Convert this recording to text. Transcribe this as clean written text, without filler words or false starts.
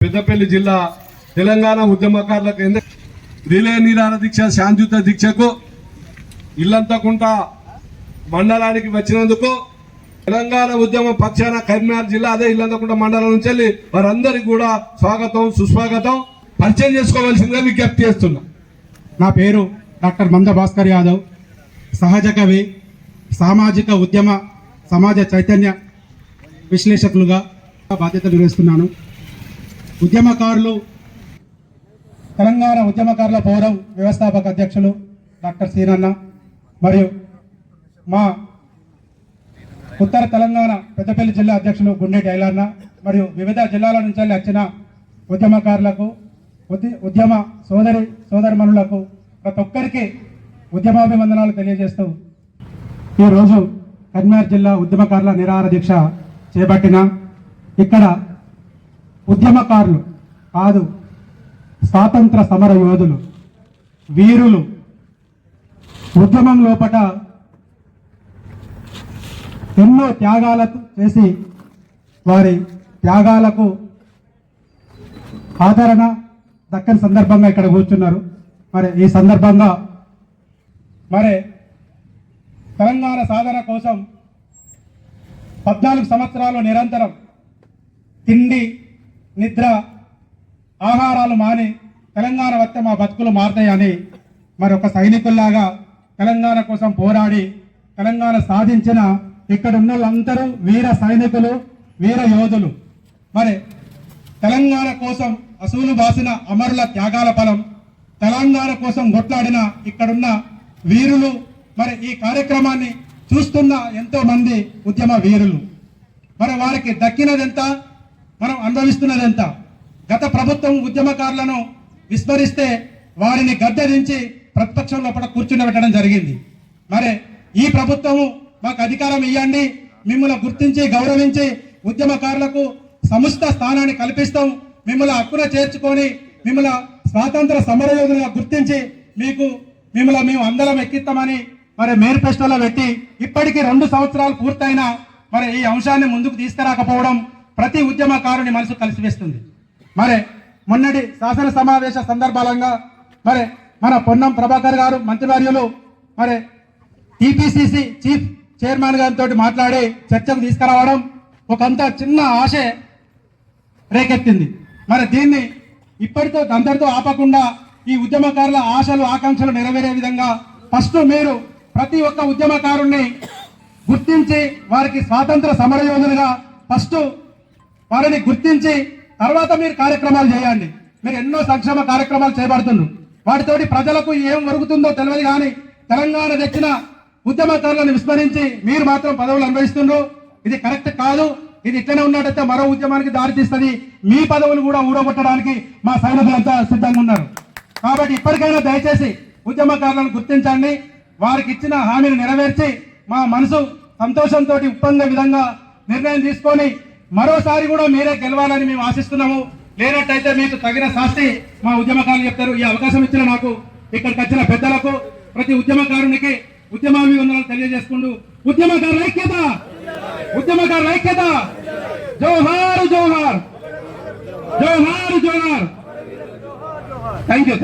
పెద్దపల్లి జిల్లా తెలంగాణ ఉద్యమకారులకు రిలే నిరాహార దీక్ష శాంతియుత దీక్షకు ఇల్లంతకుంట మండలానికి వచ్చినందుకు తెలంగాణ ఉద్యమ పక్షాన కరీంనగర్ జిల్లా అదే ఇల్లంతకుంట మండలం నుంచి వెళ్ళి వారందరికీ కూడా స్వాగతం సుస్వాగతం పరిచయం చేసుకోవాల్సిందిగా విజ్ఞప్తి చేస్తున్నా. నా పేరు డాక్టర్ మంద భాస్కర్ యాదవ్, సహజ కవి, సామాజిక ఉద్యమ సమాజ చైతన్య విశ్లేషకులుగా బాధ్యత నిర్వహిస్తున్నాను. ఉద్యమకారులు తెలంగాణ ఉద్యమకారుల ఫోరం వ్యవస్థాపక అధ్యక్షులు డాక్టర్ సీనన్న మరియు మా ఉత్తర తెలంగాణ పెద్దపల్లి జిల్లా అధ్యక్షులు గుండెటి ఐలన్న మరియు వివిధ జిల్లాల నుంచి వచ్చిన ఉద్యమకారులకు ఉద్యమ సోదరిమణులకు ప్రతి ఒక్కరికి ఉద్యమాభివందనాలు తెలియజేస్తూ ఈరోజు కరీంనగర్ జిల్లా ఉద్యమకారుల నిరాహార దీక్ష చేపట్టిన ఇక్కడ ఉద్యమకారులు కాదు, స్వాతంత్ర సమర యోధులు, వీరులు ఉద్యమం లోపట ఎన్నో త్యాగాలు చేసి వారి త్యాగాలకు ఆదరణ దక్కని సందర్భంగా ఇక్కడ కూర్చున్నారు. మరి ఈ సందర్భంగా మరి తెలంగాణ సాధన కోసం 14 సంవత్సరాలు నిరంతరం తిండి నిద్ర ఆహారాలు మాని తెలంగాణ వస్తే మా బతుకులు మారుతాయని మరి ఒక సైనికుల్లాగా తెలంగాణ కోసం పోరాడి తెలంగాణ సాధించిన ఇక్కడ ఉన్న వాళ్ళందరూ వీర సైనికులు, వీర యోధులు. మరి తెలంగాణ కోసం అసూలు బాసిన అమరుల త్యాగాల ఫలం, తెలంగాణ కోసం కొట్లాడిన ఇక్కడున్న వీరులు. మరి ఈ కార్యక్రమాన్ని చూస్తున్న ఎంతో మంది ఉద్యమ వీరులు. మరి వారికి దక్కినదెంత, మనం అనుభవిస్తున్నదెంత? గత ప్రభుత్వం ఉద్యమకారులను విస్మరిస్తే వారిని గద్దెదించి ప్రతిపక్షం లోపల కూర్చుండబెట్టడం జరిగింది. మరి ఈ ప్రభుత్వము మాకు అధికారం ఇవ్వండి, మిమ్మల్ని గుర్తించి గౌరవించి ఉద్యమకారులకు సముచిత స్థానాన్ని కల్పిస్తాం, మిమ్మల్ని హక్కున చేర్చుకొని మిమ్మల్ని స్వాతంత్ర సమరయోధులుగా గుర్తించి మిమ్మల్ని మేము అందరం ఎక్కిస్తామని మరి మేనిఫెస్టోలో పెట్టి ఇప్పటికీ 2 సంవత్సరాలు పూర్తయినా మరి ఈ అంశాన్ని ముందుకు తీసుకురాకపోవడం ప్రతి ఉద్యమకారుని మనసు కలిసివేస్తుంది. మరి మొన్నటి శాసన సమావేశ సందర్భంగా మరి మన పొన్నం ప్రభాకర్ గారు మంత్రివర్యులు మరి టీపీసీసీ చీఫ్ చైర్మన్ గారితో మాట్లాడి చర్చకు తీసుకురావడం ఒకంత చిన్న ఆశ రేకెత్తింది. మరి దీన్ని ఇప్పటితో అందరితో ఆపకుండా ఈ ఉద్యమకారుల ఆశలు ఆకాంక్షలు నెరవేరే విధంగా ఫస్ట్ మీరు ప్రతి ఒక్క ఉద్యమకారుణ్ణి గుర్తించి వారికి స్వాతంత్ర సమరయోధులుగా ఫస్ట్ వారిని గుర్తించి తర్వాత మీరు కార్యక్రమాలు చేయండి. మీరు ఎన్నో సంక్షేమ కార్యక్రమాలు చేపడుతున్నారు, వాటితోటి ప్రజలకు ఏం జరుగుతుందో తెలియదు. కానీ తెలంగాణ తెచ్చిన ఉద్యమకారులను విస్మరించి మీరు మాత్రం పదవులు అనుభవిస్తున్నారు. ఇది కరెక్ట్ కాదు. ఇది ఇట్లనే ఉన్నట్టయితే మరో ఉద్యమానికి దారితీస్తుంది. మీ పదవులు కూడా ఊడగొట్టడానికి మా సైనికులంతా సిద్ధంగా ఉన్నారు. కాబట్టి ఇప్పటికైనా దయచేసి ఉద్యమకారులను గుర్తించండి, వారికి ఇచ్చిన హామీని నెరవేర్చి మా మనసు సంతోషంతో ఉప్పొంగే విధంగా నిర్ణయం తీసుకొని మరోసారి కూడా మీరే గెలవాలని మేము ఆశిస్తున్నాము. లేనట్టయితే మీకు తగిన శాస్తి మా ఉద్యమకారులు చెప్తారు. ఈ అవకాశం ఇచ్చిన నాకు, ఇక్కడికి వచ్చిన పెద్దలకు, ప్రతి ఉద్యమకారునికి ఉద్యమాభివందనాలు తెలియజేసుకుంటూ ఉద్యమకారుల ఐక్యత, ఉద్యమకారుల ఐక్యత, జోహార్ జోహార్, జోహార్ జోహార్. Thank you.